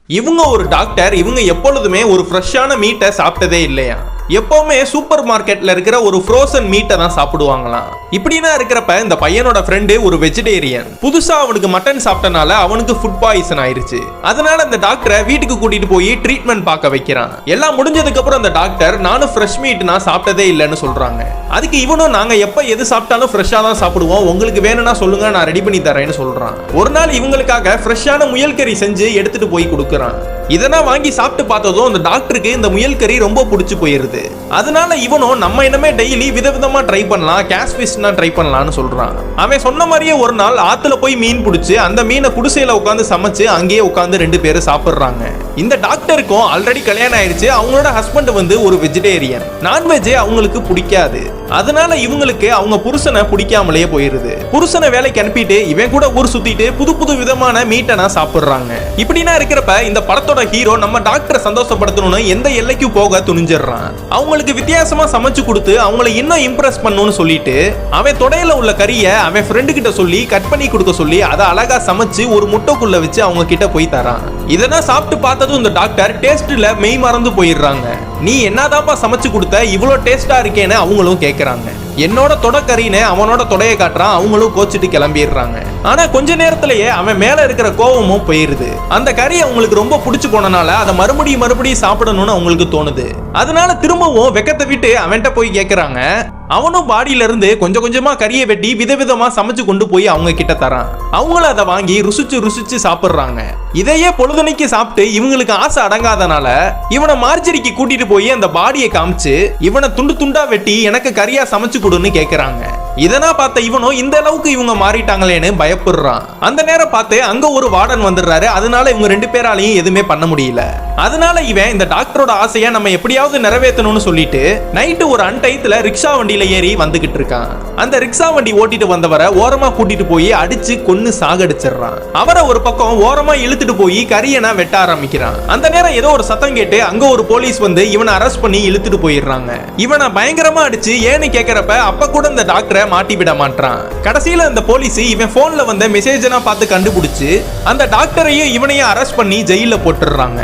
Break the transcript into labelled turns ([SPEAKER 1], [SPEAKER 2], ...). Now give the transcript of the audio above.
[SPEAKER 1] இவங்க ஒரு டாக்டர், இவங்க எப்பொழுதுமே ஒரு ஃப்ரெஷ்ஷான மீட்டை சாப்பிட்டதே இல்லையா. எப்பவுமே சூப்பர் மார்க்கெட்ல இருக்கிற ஒரு ஃப்ரோசன் மீட்டை தான் சாப்பிடுவாங்களாம். இப்படின்னா இருக்கிறப்ப இந்த பையனோட ஃப்ரெண்டு ஒரு வெஜிடேரியன். புதுசா அவனுக்கு மட்டன் சாப்பிட்டனால அவனுக்கு ஃபுட் பாய்சன் ஆயிருச்சு. அதனால அந்த டாக்டரை வீட்டுக்கு கூட்டிட்டு போய் ட்ரீட்மெண்ட் பார்க்க வைக்கிறான். எல்லாம் முடிஞ்சதுக்கு அப்புறம் அந்த டாக்டர் நானும் ஃப்ரெஷ் மீட் நான் சாப்பிட்டதே இல்லைன்னு சொல்றாங்க. அதுக்கு இவனும் நாங்க எப்ப எது சாப்பிட்டாலும் ஃப்ரெஷ்ஷா தான் சாப்பிடுவோம், உங்களுக்கு வேணும்னா சொல்லுங்க நான் ரெடி பண்ணி தரேன்னு சொல்றான். ஒரு நாள் இவங்களுக்காக ஃப்ரெஷ்ஷான முயல் கறி செஞ்சு எடுத்துட்டு போய் கொடுக்கறான். இதெல்லாம் வாங்கி சாப்பிட்டு பார்த்ததும் அந்த டாக்டருக்கு இந்த முயல் கறி ரொம்ப பிடிச்சு போயிருது. அதனால இவனும் நம்ம இனிமே டெய்லி விதவிதமா ட்ரை பண்ணலாம், கேஷ் ஃபிஷ்னா ட்ரை பண்ணலாம்னு சொல்றான். அவன் சொன்ன மாதிரியே ஒரு நாள் ஆத்துல போய் மீன் பிடிச்சு அந்த மீனை குடிசையில உட்காந்து சமைச்சு அங்கேயே உட்காந்து 2 பேரும் சாப்பிடுறாங்க. இந்த டாக்டருக்கும் ஆல்ரெடி கல்யாணம் ஆயிடுச்சு. அவங்களோட ஹஸ்பண்ட் வந்து ஒரு வெஜிடேரியன். நான்வெஜ் அவங்களுக்கு பிடிக்காது. அதனால இவங்களுக்கு அவங்க புருஷனை பிடிக்காமலே போயிருது. புருஷனை வேலைக்கு அனுப்பிட்டு இவன் கூட ஊர் சுத்திட்டு புது புது விதமான மீட்டை சாப்பிடுறாங்க. இப்படின்னா இருக்கிறப்ப இந்த படத்தோட ஹீரோ நம்ம டாக்டரை சந்தோஷப்படுத்தணும்னு எந்த எல்லைக்கும் போக துணிஞ்சிடறான். அவங்களுக்கு வித்தியாசமா சமைச்சு கொடுத்து அவங்களை இன்னும் இம்ப்ரெஸ் பண்ணணும்னு சொல்லிட்டு அவன் தொடையில உள்ள கறியை அவன் ஃப்ரெண்டு கிட்ட சொல்லி கட் பண்ணி கொடுக்க சொல்லி அதை அழகா சமைச்சு ஒரு முட்டைக்குள்ள வச்சு அவங்க கிட்ட போய் தரான். இதெல்லாம் சாப்பிட்டு பார்த்ததும் இந்த டாக்டர் டேஸ்ட்ல மெய் மறந்து போயிடுறாங்க. நீ என்னதான்ப்பா சமைச்சு கொடுத்த, இவ்வளோ டேஸ்டா இருக்கேன்னு அவங்களும் கேட்கறாங்க. என்னோட தொடக்கறின்னு அவனோட தொடையை காட்டுறான். அவங்களும் கோச்சிட்டு கிளம்பிடுறாங்க. ஆனா கொஞ்ச நேரத்திலேயே அவன் மேல இருக்கிற கோவமும் போயிருது. அந்த கறி அவங்களுக்கு ரொம்ப பிடிச்சு போனனால அதை மறுபடியும் சாப்பிடணும்னு அவங்களுக்கு தோணுது. அதனால திரும்பவும் வெக்கத்தை விட்டு அவன்கிட்ட போய் கேட்கறாங்க. அவனும் பாடியில இருந்து கொஞ்சம் கொஞ்சமா கறியை வெட்டி விதவிதமா சமைச்சு கொண்டு போய் அவங்க கிட்ட தரான். அவங்களும் அதை வாங்கி ருசிச்சு சாப்பிடுறாங்க. இதையே பொழுதுனைக்கு சாப்பிட்டு இவங்களுக்கு ஆசை அடங்காதனால இவனை மார்ஜரிக்கு கூட்டிட்டு போய் அந்த பாடியை காமிச்சு இவனை துண்டு துண்டா வெட்டி எனக்கு கறியா சமைச்சு கொடுன்னு கேக்குறாங்க. இதனா பார்த்த இவனும் இந்த அளவுக்கு இவங்க மாறிட்டாங்களேன்னு பயப்படுறான். அந்த நேரம் பார்த்து அங்க ஒரு வார்டன் வந்துடுறாரு. அதனால இவங்க 2 பேராலையும் எதுவுமே பண்ண முடியல. அதனால இவன் இந்த டாக்டரோட ஆசையை நம்ம எப்படியாவது நிறைவேற்றணும்னு சொல்லிட்டு நைட்டு ஒரு அன்டைத்துல ரிக்ஷா வண்டியில ஏறி வந்துகிட்டு இருக்கான். அந்த ரிக்ஷா வண்டி ஓட்டிட்டு வந்தவரை ஓரமா கூட்டிட்டு போய் அடிச்சு கொன்னு சாகடிச்சிடறான். அவரை ஒரு பக்கம் ஓரமா இழுத்துட்டு போய் கரியனா வெட்ட ஆரம்பிக்கிறான். அந்த நேரம் ஏதோ ஒரு சத்தம் கேட்டு அங்க ஒரு போலீஸ் வந்து இவனை அரெஸ்ட் பண்ணி இழுத்துட்டு போயிடுறாங்க. இவனை பயங்கரமா அடிச்சு ஏன்னு கேக்குறப்ப அப்ப கூட இந்த டாக்டரை மாட்டி விட மாட்டான். கடைசியில அந்த போலீஸ் இவன் போன்ல வந்த மெசேஜ் பார்த்து கண்டுபிடிச்சு அந்த டாக்டரையும் இவனையும் அரெஸ்ட் பண்ணி ஜெயில போட்டுறாங்க.